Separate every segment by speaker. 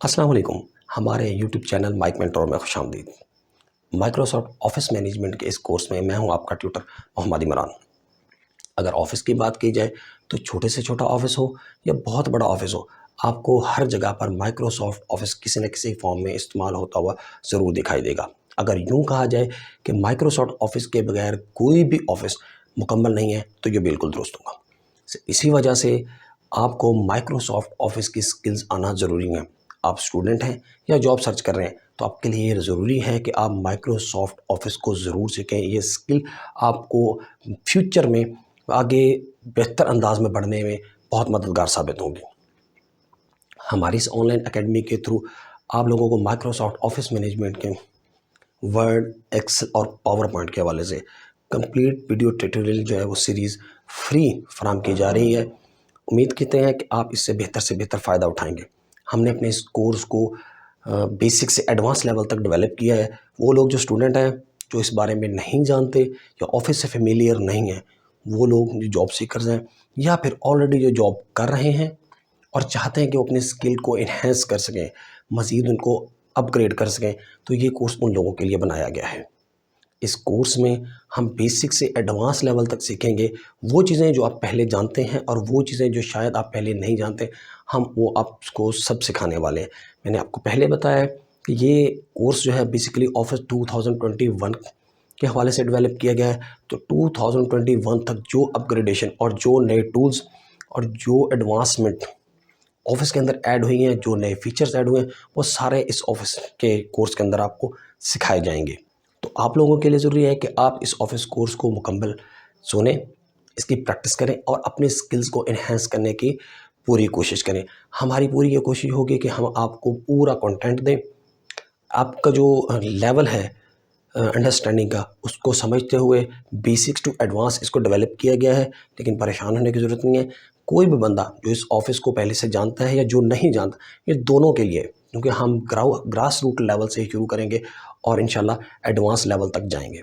Speaker 1: अस्सलाम वालेकुम। हमारे यूट्यूब चैनल माइक मेंटोर में खुशामदीद। माइक्रोसॉफ्ट ऑफिस मैनेजमेंट के इस कोर्स में मैं हूं आपका ट्यूटर मोहम्मद इमरान। अगर ऑफिस की बात की जाए तो छोटे से छोटा ऑफिस हो या बहुत बड़ा ऑफिस हो, आपको हर जगह पर माइक्रोसॉफ्ट ऑफिस किसी न किसी फॉर्म में इस्तेमाल होता हुआ ज़रूर दिखाई देगा। अगर यूँ कहा जाए कि माइक्रोसॉफ्ट ऑफिस के बगैर कोई भी ऑफिस मुकम्मल नहीं है, तो ये बिल्कुल दुरुस्त होगा। इसी वजह से आपको माइक्रोसॉफ्ट ऑफिस की स्किल्स आना ज़रूरी है। आप स्टूडेंट हैं या जॉब सर्च कर रहे हैं, तो आपके लिए ये ज़रूरी है कि आप माइक्रोसॉफ्ट ऑफिस को ज़रूर सीखें। ये स्किल आपको फ्यूचर में आगे बेहतर अंदाज में बढ़ने में बहुत मददगार साबित होंगी। हमारी इस ऑनलाइन एकेडमी के थ्रू आप लोगों को माइक्रोसॉफ्ट ऑफिस मैनेजमेंट के वर्ड, एक्सेल और पावर पॉइंट के हवाले से कंप्लीट वीडियो ट्यूटोरियल जो है वो सीरीज़ फ्री फराम की जा रही है। उम्मीद करते हैं कि आप इससे बेहतर फ़ायदा उठाएंगे। हमने अपने इस कोर्स को बेसिक से एडवांस लेवल तक डेवलप किया है। वो लोग जो स्टूडेंट हैं जो इस बारे में नहीं जानते या ऑफिस से फेमिलियर नहीं हैं, वो लोग जो जॉब सीकर्स हैं या फिर ऑलरेडी जो जॉब कर रहे हैं और चाहते हैं कि वो अपने स्किल को इन्हेंस कर सकें, मज़ीद उनको अपग्रेड कर सकें, तो ये कोर्स उन लोगों के लिए बनाया गया है। इस कोर्स में हम बेसिक से एडवांस लेवल तक सीखेंगे। वो चीज़ें जो आप पहले जानते हैं और वो चीज़ें जो शायद आप पहले नहीं जानते, हम वो आपको सब सिखाने वाले हैं। मैंने आपको पहले बताया है कि ये कोर्स जो है बेसिकली ऑफिस 2021 के हवाले से डेवलप किया गया है। तो 2021 तक जो अपग्रेडेशन और जो नए टूल्स और जो एडवांसमेंट ऑफिस के अंदर ऐड हुई हैं, जो नए फीचर्स ऐड हुए हैं, वो सारे इस ऑफिस के कोर्स के अंदर आपको सिखाए जाएंगे। तो आप लोगों के लिए ज़रूरी है कि आप इस ऑफिस कोर्स को मुकम्मल सुनें, इसकी प्रैक्टिस करें और अपने स्किल्स को इन्हेंस करने की पूरी कोशिश करें। हमारी पूरी ये कोशिश होगी कि हम आपको पूरा कंटेंट दें। आपका जो लेवल है अंडरस्टैंडिंग का, उसको समझते हुए बेसिक्स टू एडवांस इसको डेवलप किया गया है। लेकिन परेशान होने की ज़रूरत नहीं है। कोई भी बंदा जो इस ऑफिस को पहले से जानता है या जो नहीं जानता, ये दोनों के लिए, क्योंकि हम ग्रास रूट लेवल से ही शुरू करेंगे और इंशाल्लाह एडवांस लेवल तक जाएंगे।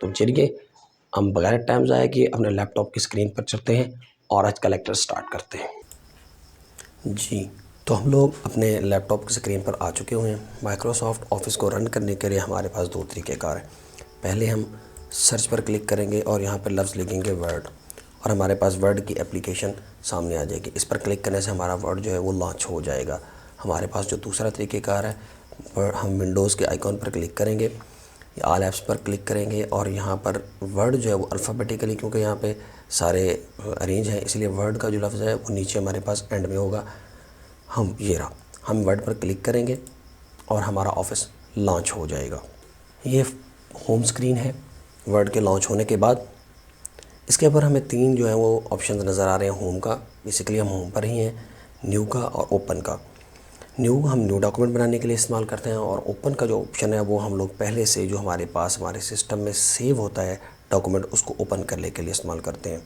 Speaker 1: तो चलिए हम बगैर टाइम ज़ाया किए अपने लैपटॉप की स्क्रीन पर चलते हैं और आज का लेक्चर स्टार्ट करते हैं। जी, तो हम लोग अपने लैपटॉप की स्क्रीन पर आ चुके हुए हैं। माइक्रोसॉफ्ट ऑफिस को रन करने के लिए हमारे पास दो तरीक़ेकार हैं। पहले हम सर्च पर क्लिक करेंगे और यहाँ पर लफ्ज़ लिखेंगे वर्ड, और हमारे पास वर्ड की एप्लीकेशन सामने आ जाएगी। इस पर क्लिक करने से हमारा वर्ड जो है वो लॉन्च हो जाएगा। हमारे पास जो दूसरा तरीक़ेकार है, हम विंडोज़ के आइकॉन पर क्लिक करेंगे, ऑल ऐप्स पर क्लिक करेंगे और यहाँ पर वर्ड जो है वो अल्फ़ाबेटिकली, क्योंकि यहाँ पे सारे अरेंज हैं, इसलिए वर्ड का जो लफ्ज़ है वो नीचे हमारे पास एंड में होगा। हम वर्ड पर क्लिक करेंगे और हमारा ऑफिस लॉन्च हो जाएगा। ये होम स्क्रीन है वर्ड के लॉन्च होने के बाद। इसके ऊपर हमें तीन जो है वो ऑप्शन नज़र आ रहे हैं होम का। बेसिकली हम होम पर ही हैं, न्यू का और ओपन का। न्यू हम न्यू डॉक्यूमेंट बनाने के लिए इस्तेमाल करते हैं और ओपन का जो ऑप्शन है वो हम लोग पहले से जो हमारे पास हमारे सिस्टम में सेव होता है डॉक्यूमेंट, उसको ओपन करने के लिए इस्तेमाल करते हैं।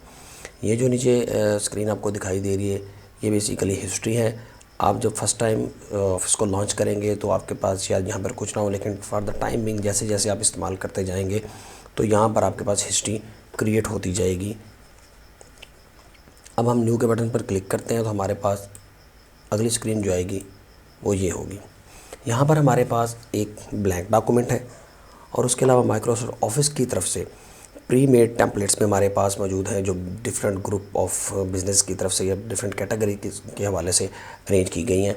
Speaker 1: ये जो नीचे स्क्रीन आपको दिखाई दे रही है, ये बेसिकली हिस्ट्री है। आप जब फर्स्ट टाइम ऑफिस को लॉन्च करेंगे तो आपके पास शायद यहाँ पर कुछ ना हो, लेकिन फॉर द टाइम बिंग जैसे जैसे आप इस्तेमाल करते जाएंगे तो यहाँ पर आपके पास हिस्ट्री क्रिएट होती जाएगी। अब हम न्यू के बटन पर क्लिक करते हैं तो हमारे पास अगली स्क्रीन जो आएगी वो ये होगी। यहाँ पर हमारे पास एक ब्लैंक डॉक्यूमेंट है और उसके अलावा माइक्रोसॉफ्ट ऑफिस की तरफ से प्री मेड टेम्पलेट्स में हमारे पास मौजूद हैं, जो डिफरेंट ग्रुप ऑफ बिज़नेस की तरफ से या डिफरेंट कैटेगरी के हवाले से अरेंज की गई हैं।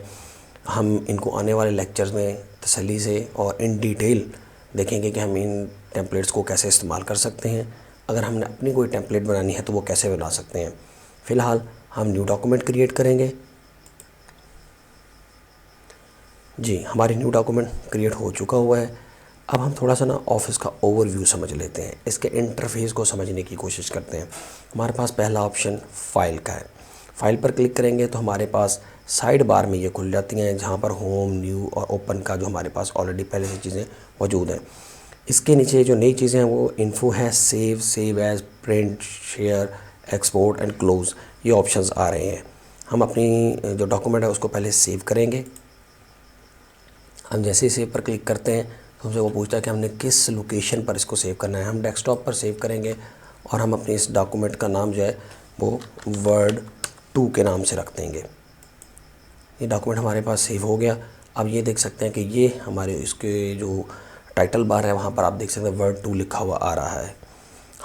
Speaker 1: हम इनको आने वाले लेक्चर्स में तसल्ली से और इन डिटेल देखेंगे कि हम इन टेम्पलेट्स को कैसे इस्तेमाल कर सकते हैं। अगर हमने अपनी कोई टेम्पलेट बनानी है तो वो कैसे बना सकते हैं। फ़िलहाल हम न्यू डॉक्यूमेंट क्रिएट करेंगे। जी, हमारी न्यू डॉक्यूमेंट क्रिएट हो चुका हुआ है। अब हम थोड़ा सा ना ऑफिस का ओवरव्यू समझ लेते हैं, इसके इंटरफेस को समझने की कोशिश करते हैं। हमारे पास पहला ऑप्शन फ़ाइल का है। फ़ाइल पर क्लिक करेंगे तो हमारे पास साइड बार में ये खुल जाती हैं, जहाँ पर होम, न्यू और ओपन का जो हमारे पास ऑलरेडी पहले से चीज़ें मौजूद हैं। इसके नीचे जो नई चीज़ें हैं वो इन्फो है, save as, print, share, export and close, ये ऑप्शंस आ रहे हैं। हम अपनी जो डॉक्यूमेंट है उसको पहले सेव करेंगे। हम जैसे ही सेव पर क्लिक करते हैं तो हमसे वो पूछता है कि हमने किस लोकेशन पर इसको सेव करना है। हम डेस्कटॉप पर सेव करेंगे और हम अपने इस डॉक्यूमेंट का नाम जो है वो वर्ड 2 के नाम से रख देंगे। ये डॉक्यूमेंट हमारे पास सेव हो गया। अब ये देख सकते हैं कि ये हमारे इसके जो टाइटल बार है वहाँ पर आप देख सकते हैं वर्ड 2 लिखा हुआ आ रहा है।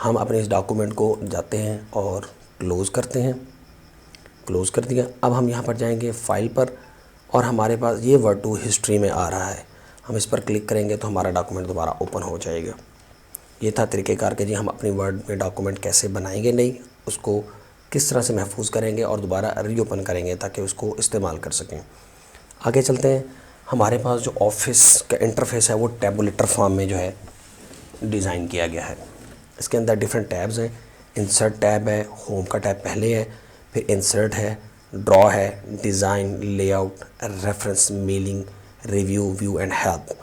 Speaker 1: हम अपने इस डॉक्यूमेंट को जाते हैं और क्लोज़ करते हैं। क्लोज़ कर दिया। अब हम यहाँ पर जाएंगे फाइल पर और हमारे पास ये वर्ड 2 हिस्ट्री में आ रहा है। हम इस पर क्लिक करेंगे तो हमारा डॉक्यूमेंट दोबारा ओपन हो जाएगा। ये था तरीक़ेकार के जी हम अपनी वर्ड में डॉक्यूमेंट कैसे बनाएंगे, नहीं उसको किस तरह से महफूज करेंगे और दोबारा रीओपन करेंगे ताकि उसको इस्तेमाल कर सकें। आगे चलते हैं। हमारे पास जो ऑफिस का इंटरफेस है वो टैबुलेटर फॉर्म में जो है डिज़ाइन किया गया है। इसके अंदर डिफरेंट टैब्स हैं। इंसर्ट टैब है, होम का टैब पहले है, फिर इंसर्ट है, ड्रॉ है, design, layout, reference, mailing, review, view and help.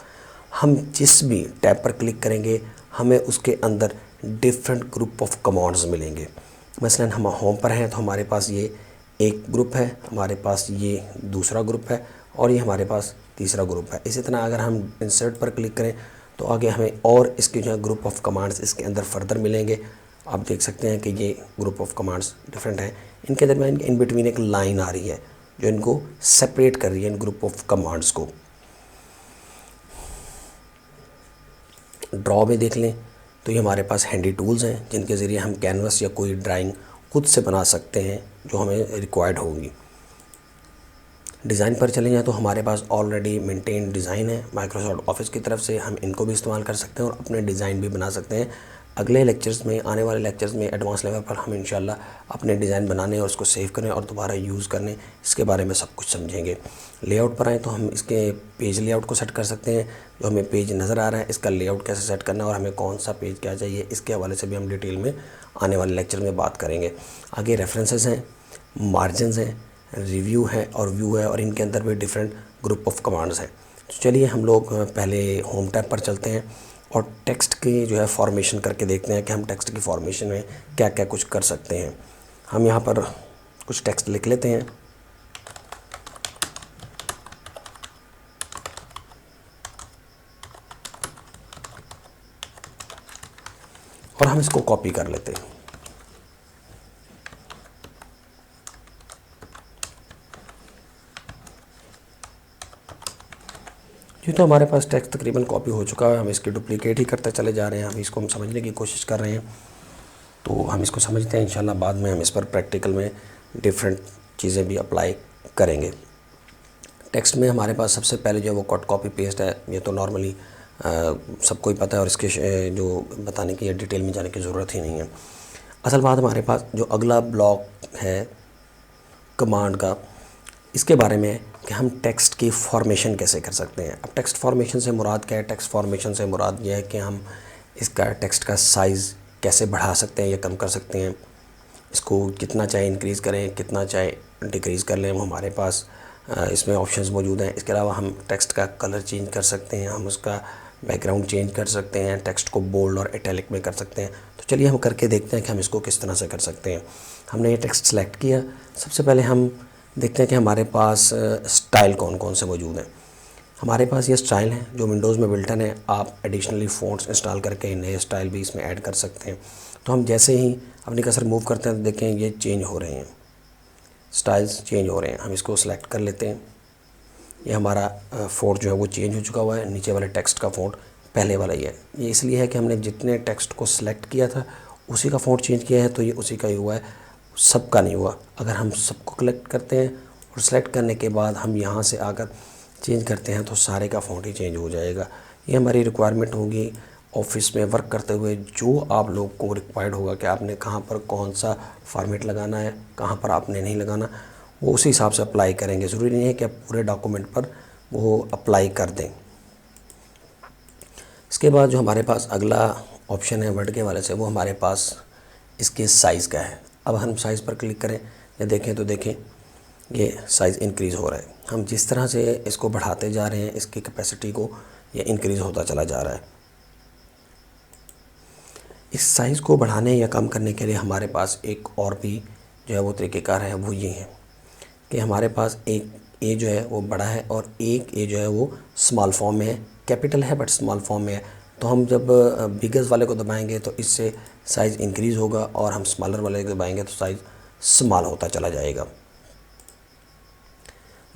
Speaker 1: हम जिस भी टैब पर क्लिक करेंगे हमें उसके अंदर डिफरेंट ग्रुप ऑफ कमांड्स मिलेंगे। मसलन हम होम पर हैं तो हमारे पास ये एक ग्रुप है, हमारे पास ये दूसरा ग्रुप है और ये हमारे पास तीसरा ग्रुप है। इसी तरह अगर हम इंसर्ट पर क्लिक करें तो आगे हमें और इसके जो है ग्रुप ऑफ कमांड्स इसके अंदर फर्दर मिलेंगे। आप देख सकते हैं कि ये ग्रुप ऑफ कमांड्स डिफरेंट हैं। इनके दरमियान इन बिटवीन एक लाइन आ रही है जो इनको सेपरेट कर रही है इन ग्रुप ऑफ कमांड्स को। ड्रॉ में देख लें तो ये हमारे पास हैंडी टूल्स हैं जिनके ज़रिए हम कैनवस या कोई ड्राइंग खुद से बना सकते हैं जो हमें रिक्वायर्ड होगी। डिज़ाइन पर चले जाएँ तो हमारे पास ऑलरेडी मेंटेन डिज़ाइन है माइक्रोसॉफ्ट ऑफिस की तरफ से। हम इनको भी इस्तेमाल कर सकते हैं और अपने डिज़ाइन भी बना सकते हैं। अगले लेक्चर्स में, आने वाले लेक्चर्स में एडवांस लेवल पर हम इंशाल्लाह अपने डिज़ाइन बनाने और उसको सेव करने और दोबारा यूज़ करने इसके बारे में सब कुछ समझेंगे। लेआउट पर आएँ तो हम इसके पेज लेआउट को सेट कर सकते हैं। जो हमें पेज नज़र आ रहा है इसका लेआउट कैसे सेट करना है और हमें कौन सा पेज क्या चाहिए इसके हवाले से भी हम डिटेल में आने वाले लेक्चर में बात करेंगे। आगे रेफरेंसेस हैं, मार्जिनस हैं, रिव्यू है और व्यू है और इनके अंदर भी डिफरेंट ग्रुप ऑफ कमांड्स हैं। तो चलिए हम लोग पहले होम टैब पर चलते हैं और टेक्स्ट की जो है फॉर्मेशन करके देखते हैं कि हम टेक्स्ट की फॉर्मेशन में क्या क्या कुछ कर सकते हैं। हम यहाँ पर कुछ टेक्स्ट लिख लेते हैं। और हम इसको कॉपी कर लेते हैं। ये तो हमारे पास टेक्स्ट तकरीबन कॉपी हो चुका है। हम इसकी डुप्लीकेट ही करते चले जा रहे हैं। हम इसको हम समझने की कोशिश कर रहे हैं तो हम इसको समझते हैं। इंशाल्लाह बाद में हम इस पर प्रैक्टिकल में डिफरेंट चीज़ें भी अप्लाई करेंगे। टेक्स्ट में हमारे पास सबसे पहले जो है वो कट कॉपी पेस्ट है। ये तो नॉर्मली सबको ही पता है और इसके जो बताने की या डिटेल में जाने की ज़रूरत ही नहीं है। असल बात हमारे पास जो अगला ब्लॉक है कमांड का, इसके बारे में कि हम टेक्स्ट की फॉर्मेशन कैसे कर सकते हैं। अब टेक्स्ट फॉर्मेशन से मुराद क्या है? टेक्स्ट फॉर्मेशन से मुराद ये है कि हम इसका टेक्स्ट का साइज़ कैसे बढ़ा सकते हैं या कम कर सकते हैं। इसको कितना चाहे इंक्रीज़ करें, कितना चाहे डिक्रीज़ कर लें, हमारे पास इसमें ऑप्शंस मौजूद हैं। इसके अलावा हम टेक्स्ट का कलर चेंज कर सकते हैं, हम उसका बैकग्राउंड चेंज कर सकते हैं, टेक्स्ट को बोल्ड और इटैलिक में कर सकते हैं। तो चलिए हम करके देखते हैं कि हम इसको किस तरह से कर सकते हैं। हमने ये टेक्स्ट सेलेक्ट किया। सबसे पहले हम देखते हैं कि हमारे पास स्टाइल कौन कौन से मौजूद हैं। हमारे पास ये स्टाइल हैं जो विंडोज़ में बिल्टन है। आप एडिशनली फ़ॉन्ट्स इंस्टॉल करके नए स्टाइल भी इसमें ऐड कर सकते हैं। तो हम जैसे ही अपनी कर्सर मूव करते हैं तो देखें ये चेंज हो रहे हैं, स्टाइल्स चेंज हो रहे हैं। हम इसको सेलेक्ट कर लेते हैं। ये हमारा फ़ॉन्ट जो है वो चेंज हो चुका हुआ है। नीचे वाले टेक्स्ट का फ़ॉन्ट पहले वाला ही है। ये इसलिए है कि हमने जितने टेक्स्ट को सिलेक्ट किया था उसी का फ़ॉन्ट चेंज किया है, तो ये उसी का ही हुआ है, सबका नहीं हुआ। अगर हम सबको कलेक्ट करते हैं और सेलेक्ट करने के बाद हम यहाँ से आकर चेंज करते हैं तो सारे का फ़ॉन्ट ही चेंज हो जाएगा। ये हमारी रिक्वायरमेंट होगी ऑफिस में वर्क करते हुए। जो आप लोग को रिक्वायर्ड होगा कि आपने कहाँ पर कौन सा फॉर्मेट लगाना है, कहाँ पर आपने नहीं लगाना, वो उसी हिसाब से अप्लाई करेंगे। ज़रूरी नहीं है कि आप पूरे डॉक्यूमेंट पर वो अप्लाई कर दें। इसके बाद जो हमारे पास अगला ऑप्शन है वर्ड के हवाले से, वो हमारे पास इसके साइज़ का है। अब हम साइज़ पर क्लिक करें या देखें तो देखें ये साइज़ इंक्रीज़ हो रहा है। हम जिस तरह से इसको बढ़ाते जा रहे हैं इसकी कैपेसिटी को, ये इंक्रीज़ होता चला जा रहा है। इस साइज़ को बढ़ाने या कम करने के लिए हमारे पास एक और भी जो है वो तरीक़ेकार है। वो ये है कि हमारे पास एक ए जो है वो बड़ा है और एक ए जो है वो स्मॉल फॉर्म में है। कैपिटल है बट स्मॉल फॉर्म में है। तो हम जब बिगेस्ट वाले को दबाएंगे तो इससे साइज़ इंक्रीज़ होगा और हम स्मॉलर वाले को दबाएंगे तो साइज़ स्मॉल होता चला जाएगा।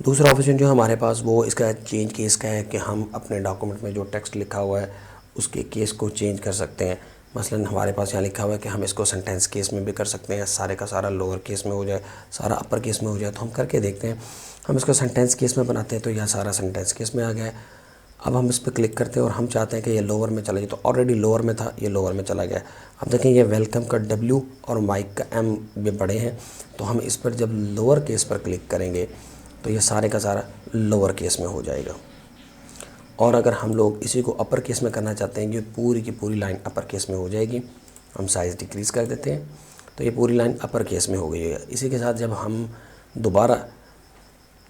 Speaker 1: दूसरा ऑप्शन जो हमारे पास वो इसका चेंज केस का है कि हम अपने डॉक्यूमेंट में जो टेक्स्ट लिखा हुआ है उसके केस को चेंज कर सकते हैं। मसलन हमारे पास यहाँ लिखा हुआ है कि हम इसको सेंटेंस केस में भी कर सकते हैं, सारे का सारा लोअर केस में हो जाए, सारा अपर केस में हो जाए। तो हम करके देखते हैं। हम इसको सेंटेंस केस में बनाते हैं तो यह सारा सेंटेंस केस में आ गया है। अब हम इस पर क्लिक करते हैं और हम चाहते हैं कि ये लोअर में चला जाए, तो ऑलरेडी लोअर में था, ये लोअर में चला गया। अब देखें ये वेलकम का W और माइक का M भी बड़े हैं, तो हम इस पर जब लोअर केस पर क्लिक करेंगे तो ये सारे का सारा लोअर केस में हो जाएगा। और अगर हम लोग इसी को अपर केस में करना चाहते हैं, ये पूरी की पूरी लाइन अपर केस में हो जाएगी। हम साइज़ डिक्रीज़ कर देते हैं तो ये पूरी लाइन अपर केस में हो गई है। इसी के साथ जब हम दोबारा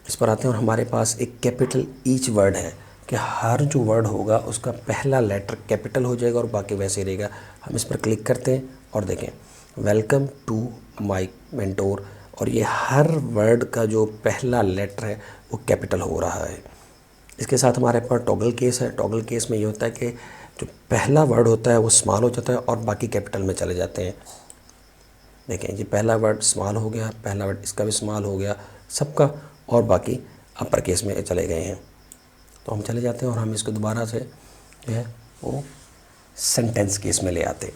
Speaker 1: इस पर आते हैं और हमारे पास एक कैपिटल ईच वर्ड है कि हर जो वर्ड होगा उसका पहला लेटर कैपिटल हो जाएगा और बाकी वैसे ही रहेगा। हम इस पर क्लिक करते हैं और देखें वेलकम टू माय मेंटोर, और ये हर वर्ड का जो पहला लेटर है वो कैपिटल हो रहा है। इसके साथ हमारे पास टॉगल केस है। टॉगल केस में ये होता है कि जो पहला वर्ड होता है वो स्मॉल हो जाता है और बाकी कैपिटल में चले जाते हैं। देखें ये पहला वर्ड स्मॉल हो गया, पहला वर्ड इसका भी स्मॉल हो गया सबका, और बाकी अपर केस में चले गए हैं। तो हम चले जाते हैं और हम इसको दोबारा से जो है वो सेंटेंस केस में ले आते हैं।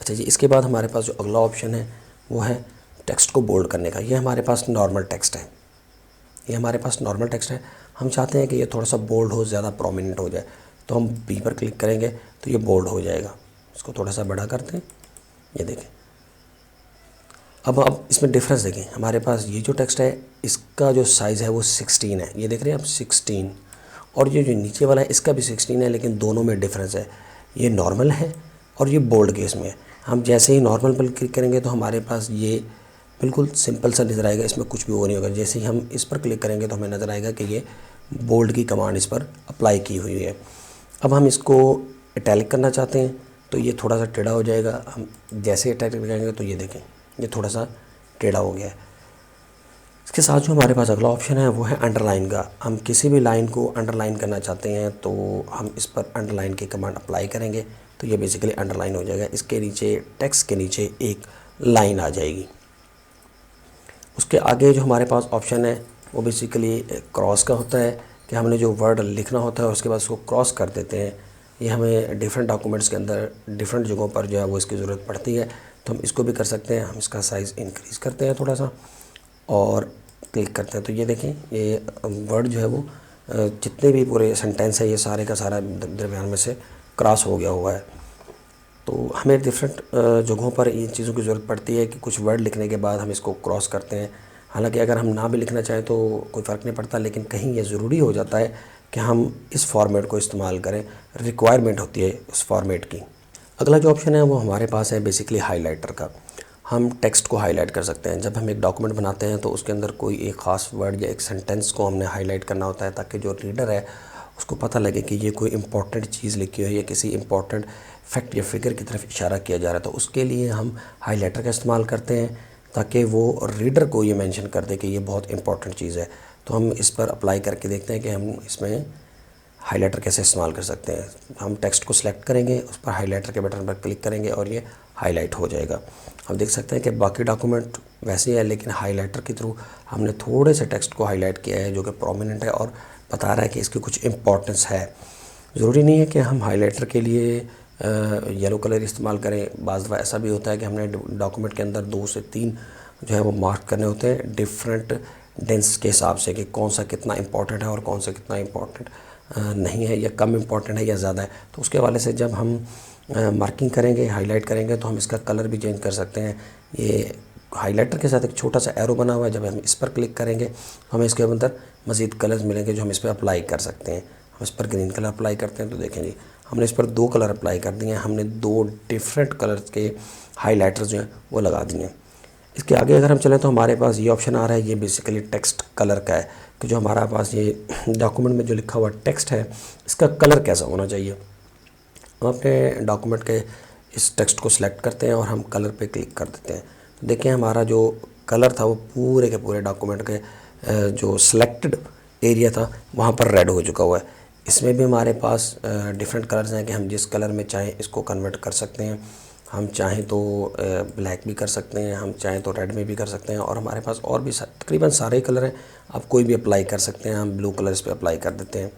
Speaker 1: अच्छा जी, इसके बाद हमारे पास जो अगला ऑप्शन है वो है टेक्स्ट को बोल्ड करने का। ये हमारे पास नॉर्मल टेक्स्ट है, ये हमारे पास नॉर्मल टेक्स्ट है। हम चाहते हैं कि ये थोड़ा सा बोल्ड हो, ज़्यादा प्रोमिनेंट हो जाए, तो हम बी पर क्लिक करेंगे तो ये बोल्ड हो जाएगा। इसको थोड़ा सा बड़ा करते हैं, ये देखें। अब इसमें डिफरेंस देखें, हमारे पास ये जो टेक्स्ट है इसका जो साइज़ है वो 16 है, ये देख रहे हैं आप 16, और ये जो नीचे वाला है इसका भी 16 है, लेकिन दोनों में डिफरेंस है। ये नॉर्मल है और ये बोल्ड केस में है। हम जैसे ही नॉर्मल पर क्लिक करेंगे तो हमारे पास ये बिल्कुल सिंपल सा नज़र आएगा, इसमें कुछ भी वो नहीं होगा। जैसे ही हम इस पर क्लिक करेंगे तो हमें नज़र आएगा कि ये बोल्ड की कमांड इस पर अप्लाई की हुई है। अब हम इसको इटैलिक करना चाहते हैं तो ये थोड़ा सा टेढ़ा हो जाएगा। हम जैसे इटैलिक करेंगे तो ये देखें ये थोड़ा सा टेढ़ा हो गया है। इसके साथ जो हमारे पास अगला ऑप्शन है वो है अंडरलाइन का। हम किसी भी लाइन को अंडरलाइन करना चाहते हैं तो हम इस पर अंडरलाइन की कमांड अप्लाई करेंगे तो ये बेसिकली अंडरलाइन हो जाएगा। इसके नीचे टेक्स्ट के नीचे एक लाइन आ जाएगी। उसके आगे जो हमारे पास ऑप्शन है वो बेसिकली क्रॉस का होता है कि हमने जो वर्ड लिखना होता है उसके बाद उसको क्रॉस कर देते हैं। ये हमें डिफरेंट डॉक्यूमेंट्स के अंदर डिफरेंट जगहों पर जो है वो इसकी ज़रूरत पड़ती है, तो हम इसको भी कर सकते हैं। हम इसका साइज़ इंक्रीज़ करते हैं थोड़ा सा और क्लिक करते हैं तो ये देखें ये वर्ड जो है वो जितने भी पूरे सेंटेंस है ये सारे का सारा दरमियान में से क्रॉस हो गया हुआ है। तो हमें डिफरेंट जगहों पर इन चीज़ों की ज़रूरत पड़ती है कि कुछ वर्ड लिखने के बाद हम इसको क्रॉस करते हैं। हालांकि अगर हम ना भी लिखना चाहें तो कोई फ़र्क नहीं पड़ता, लेकिन कहीं ये ज़रूरी हो जाता है कि हम इस फॉर्मेट को इस्तेमाल करें, रिक्वायरमेंट होती है उस फॉर्मेट की। अगला जो ऑप्शन है वो हमारे पास है बेसिकली हाईलाइटर का। हम टेक्स्ट को हाईलाइट कर सकते हैं। जब हम एक डॉक्यूमेंट बनाते हैं तो उसके अंदर कोई एक ख़ास वर्ड या एक सेंटेंस को हमने हाईलाइट करना होता है ताकि जो रीडर है उसको पता लगे कि ये कोई इंपॉर्टेंट चीज़ लिखी हुई है या किसी इंपॉर्टेंट फैक्ट या फिगर की तरफ इशारा किया जा रहा है। तो उसके लिए हम हाईलाइटर का इस्तेमाल करते हैं ताकि वो रीडर को ये मेंशन कर दे कि ये बहुत इंपॉर्टेंट चीज़ है। तो हम इस पर अप्लाई करके देखते हैं कि हम इसमें हाइलाइटर कैसे इस्तेमाल कर सकते हैं। हम टेक्स्ट को सिलेक्ट करेंगे, उस पर हाइलाइटर के बटन पर क्लिक करेंगे और ये हाईलाइट हो जाएगा। हम देख सकते हैं कि बाकी डॉक्यूमेंट वैसे ही है, लेकिन हाइलाइटर के थ्रू हमने थोड़े से टेक्स्ट को हाईलाइट किया है जो कि प्रोमिनेंट है और बता रहा है कि इसकी कुछ इंपॉर्टेंस है। ज़रूरी नहीं है कि हम हाइलाइटर के लिए येलो कलर इस्तेमाल करें। बाज़ दफ़ा ऐसा भी होता है कि हमने डॉक्यूमेंट के अंदर 2 से 3 जो है वो मार्क करने होते हैं डिफरेंट डेंस के हिसाब से कि कौन सा कितना इंपॉर्टेंट है और कौन सा कितना इंपॉर्टेंट नहीं है, या कम इंपॉर्टेंट है या ज़्यादा है। तो उसके हवाले से जब हम मार्किंग करेंगे, हाईलाइट करेंगे, तो हम इसका कलर भी चेंज कर सकते हैं। ये हाइलाइटर के साथ एक छोटा सा एरो बना हुआ है, जब हम इस पर क्लिक करेंगे तो हमें इसके अंदर मज़ीद कलर्स मिलेंगे जो हम इस पर अप्लाई कर सकते हैं। हम इस पर ग्रीन कलर अप्लाई करते हैं तो देखें जी हमने इस पर 2 कलर अप्लाई कर दिए हैं। हमने 2 डिफरेंट कलर्स के हाइलाइटर्स जो हैं वो लगा दिए हैं। इसके आगे अगर हम चलें तो हमारे पास ये ऑप्शन आ रहा है, ये बेसिकली टेक्स्ट कलर का है कि जो हमारा पास ये डॉक्यूमेंट में जो लिखा हुआ टेक्स्ट है इसका कलर कैसा होना चाहिए। हम अपने डॉक्यूमेंट के इस टेक्स्ट को सिलेक्ट करते हैं और हम कलर पे क्लिक कर देते हैं। तो देखें हमारा जो कलर था वो पूरे के पूरे डॉक्यूमेंट के जो सिलेक्टेड एरिया था वहाँ पर रेड हो चुका हुआ है। इसमें भी हमारे पास डिफरेंट कलर्स हैं कि हम जिस कलर में चाहें इसको कन्वर्ट कर सकते हैं। हम चाहें तो ब्लैक भी कर सकते हैं, हम चाहें तो रेड में भी कर सकते हैं, और हमारे पास और भी तकरीबन सारे कलर हैं, आप कोई भी अप्लाई कर सकते हैं। हम ब्लू कलर इस पर अप्लाई कर देते हैं।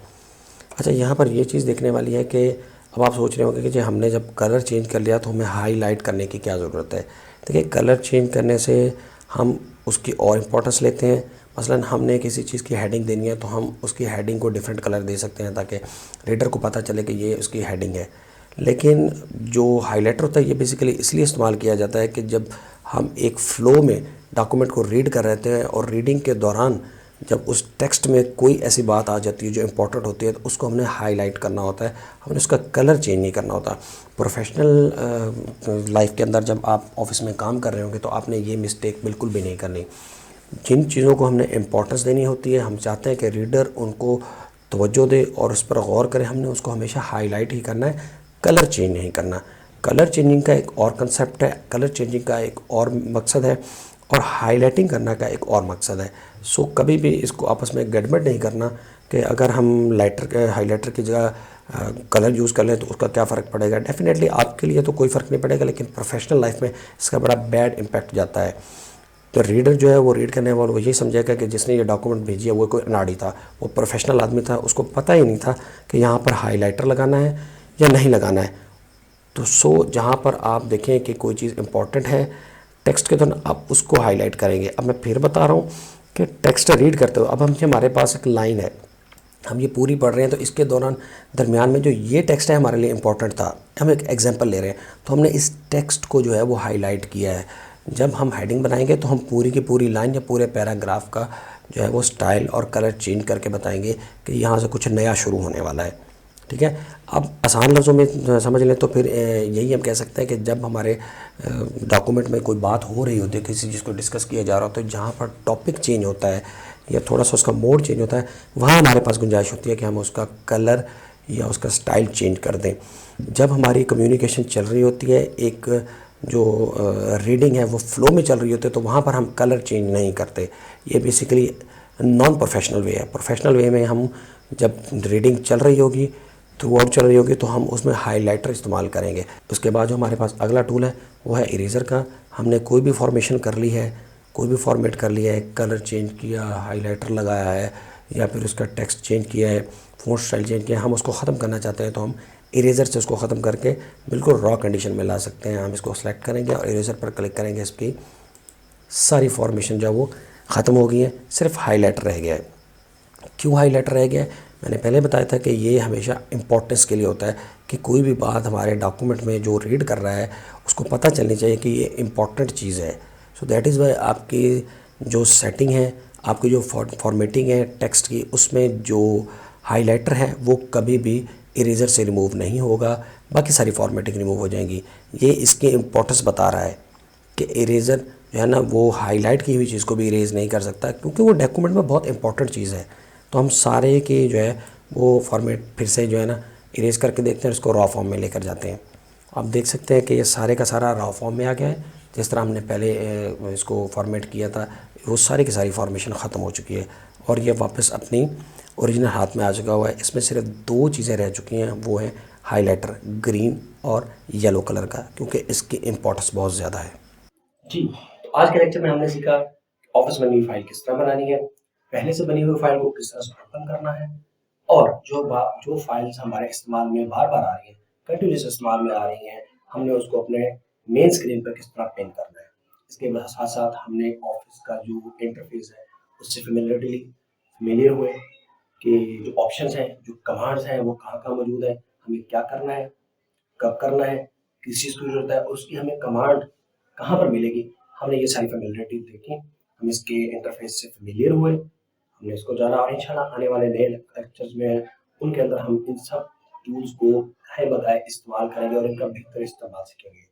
Speaker 1: अच्छा, यहाँ पर ये चीज़ देखने वाली है कि अब आप सोच रहे होंगे कि जी हमने जब कलर चेंज कर लिया तो हमें हाईलाइट करने की क्या ज़रूरत है। देखिए, कलर चेंज करने से हम उसकी और इम्पोर्टेंस लेते हैं। मसलन हमने किसी चीज़ की हेडिंग देनी है तो हम उसकी हेडिंग को डिफरेंट कलर दे सकते हैं ताकि रीडर को पता चले कि ये उसकी हेडिंग है। लेकिन जो हाइलाइटर होता है ये बेसिकली इसलिए इस्तेमाल किया जाता है कि जब हम एक फ़्लो में डॉक्यूमेंट को रीड कर रहे हैं और रीडिंग के दौरान जब उस टेक्स्ट में कोई ऐसी बात आ जाती है जो इम्पोर्टेंट होती है तो उसको हमने हाईलाइट करना होता है, हमने उसका कलर चेंज नहीं करना होता। प्रोफेशनल लाइफ के अंदर जब आप ऑफिस में काम कर रहे होंगे तो आपने ये मिस्टेक बिल्कुल भी नहीं करनी। जिन चीज़ों को हमने इम्पोर्टेंस देनी होती है, हम चाहते हैं कि रीडर उनको तवज्जो दे और उस पर गौर करे, हमने उसको हमेशा हाईलाइट ही करना है, कलर चेंज नहीं करना। कलर चेंजिंग का एक और कंसेप्ट है, कलर चेंजिंग का एक और मकसद है, और हाईलाइटिंग करना का एक और मकसद है। सो कभी भी इसको आपस में गड़बड़ नहीं करना कि अगर हम हाईलाइटर की जगह कलर यूज़ कर लें तो उसका क्या फ़र्क पड़ेगा। डेफिनेटली आपके लिए तो कोई फ़र्क नहीं पड़ेगा, लेकिन प्रोफेशनल लाइफ में इसका बड़ा बैड इम्पैक्ट जाता है। तो रीडर जो है वो रीड करने वालों को यही समझेगा कि जिसने ये डॉक्यूमेंट भेजी है वो कोई अनाड़ी था, वो प्रोफेशनल आदमी था, उसको पता ही नहीं था कि यहाँ पर हाईलाइटर लगाना है या नहीं लगाना है। तो जहाँ पर आप देखें कि कोई चीज़ इंपॉर्टेंट है टेक्स्ट के दौरान, आप उसको हाईलाइट करेंगे। अब मैं फिर बता रहा हूँ कि टेक्स्ट रीड करते हो, अब हमारे पास एक लाइन है, हम ये पूरी पढ़ रहे हैं, तो इसके दौरान दरमियान में जो ये टेक्स्ट है हमारे लिए इंपॉर्टेंट था, हम एक एग्जांपल ले रहे हैं तो हमने इस टेक्स्ट को जो है वो हाईलाइट किया है। जब हम हेडिंग बनाएंगे तो हम पूरी की पूरी लाइन या पूरे पैराग्राफ का जो है वो स्टाइल और कलर चेंज करके बताएंगे कि यहाँ से कुछ नया शुरू होने वाला है। ठीक है, अब आसान लफ्ज़ों में समझ लें तो फिर यही हम कह सकते हैं कि जब हमारे डॉक्यूमेंट में कोई बात हो रही होती है, किसी चीज़ को डिस्कस किया जा रहा हो, तो जहाँ पर टॉपिक चेंज होता है या थोड़ा सा उसका मोड चेंज होता है, वहाँ हमारे पास गुंजाइश होती है कि हम उसका कलर या उसका स्टाइल चेंज कर दें। जब हमारी कम्युनिकेशन चल रही होती है, एक जो रीडिंग है वो फ्लो में चल रही होती है, तो वहाँ पर हम कलर चेंज नहीं करते। ये बेसिकली नॉन प्रोफेशनल वे है। प्रोफेशनल वे में हम जब रीडिंग चल रही होगी, थ्रू आउट चल रही होगी, तो हम उसमें हाइलाइटर इस्तेमाल करेंगे। उसके बाद जो हमारे पास अगला टूल है वो है इरेज़र का। हमने कोई भी फॉर्मेशन कर ली है, कोई भी फॉर्मेट कर लिया है, कलर चेंज किया, हाइलाइटर लगाया है, या फिर उसका टेक्स्ट चेंज किया है, फ़ॉन्ट स्टाइल चेंज किया है, हम उसको ख़त्म करना चाहते हैं तो हम इरेज़र से उसको ख़त्म करके बिल्कुल रॉ कंडीशन में ला सकते हैं। हम इसको सेलेक्ट करेंगे और इरेज़र पर क्लिक करेंगे, इसकी सारी फॉर्मेशन जो है वो ख़त्म हो गई है, सिर्फ हाइलाइटर रह गया है। क्यों हाइलाइटर रह गया है? मैंने पहले बताया था कि ये हमेशा इंपॉर्टेंस के लिए होता है कि कोई भी बात हमारे डॉक्यूमेंट में जो रीड कर रहा है उसको पता चलनी चाहिए कि ये इम्पॉर्टेंट चीज़ है। सो दैट इज़ वाई आपकी जो सेटिंग है, आपकी जो फॉर्मेटिंग है टेक्स्ट की, उसमें जो हाइलाइटर है वो कभी भी इरेज़र से रिमूव नहीं होगा, बाकी सारी फॉर्मेटिंग रिमूव हो जाएंगी। ये इसकी इम्पोर्टेंस बता रहा है कि इरेज़र जो है ना वो हाईलाइट की हुई चीज़ को भी इरेज़ नहीं कर सकता, क्योंकि वो डॉक्यूमेंट में बहुत इंपॉर्टेंट चीज़ है। तो हम सारे की जो है वो फॉर्मेट फिर से जो है ना इरेज़ करके देखते हैं, उसको रॉ फॉर्म में लेकर जाते हैं। आप देख सकते हैं कि ये सारे का सारा रॉ फॉर्म में आ गया है। जिस तरह हमने पहले इसको फॉर्मेट किया था, वो सारी की सारी फॉर्मेशन ख़त्म हो चुकी है और ये वापस अपनी ओरिजिनल हाथ में आ चुका हुआ है। इसमें सिर्फ दो चीज़ें रह चुकी हैं, वो है हाइलाइटर ग्रीन और येलो कलर का, क्योंकि इसकी इम्पोर्टेंस बहुत ज़्यादा है। जी, तो आज के लेक्चर में हमने सीखा ऑफिस में नई फाइल किस तरह बनानी है, पहले से बनी हुई फाइल को किस तरह से ओपन करना है, और जो फाइल्स हमारे इस्तेमाल में बार बार आ रही हैं, कंटिन्यूस इस्तेमाल में आ रही हैं, हमने उसको अपने मेन स्क्रीन पर किस तरह पिन करना है। इसके साथ साथ हमने ऑफिस का जो इंटरफेस है उससे फेमिलियर हुए कि जो ऑप्शंस हैं, जो कमांड्स हैं, वो कहाँ कहाँ मौजूद है, हमें क्या करना है, कब करना है, किस चीज़ की जरूरत है, उसकी हमें कमांड कहाँ पर मिलेगी। हमने ये सारी फेमिलियरिटी देखी, हम इसके इंटरफेस से फेमिलियर हुए, हमने इसको जाना, और इंशाल्लाह आने वाले नए लेक्चर्स में उनके अंदर हम इन सब टूल्स को है बताए इस्तेमाल करेंगे और इनका बेहतर इस्तेमाल सीखेंगे।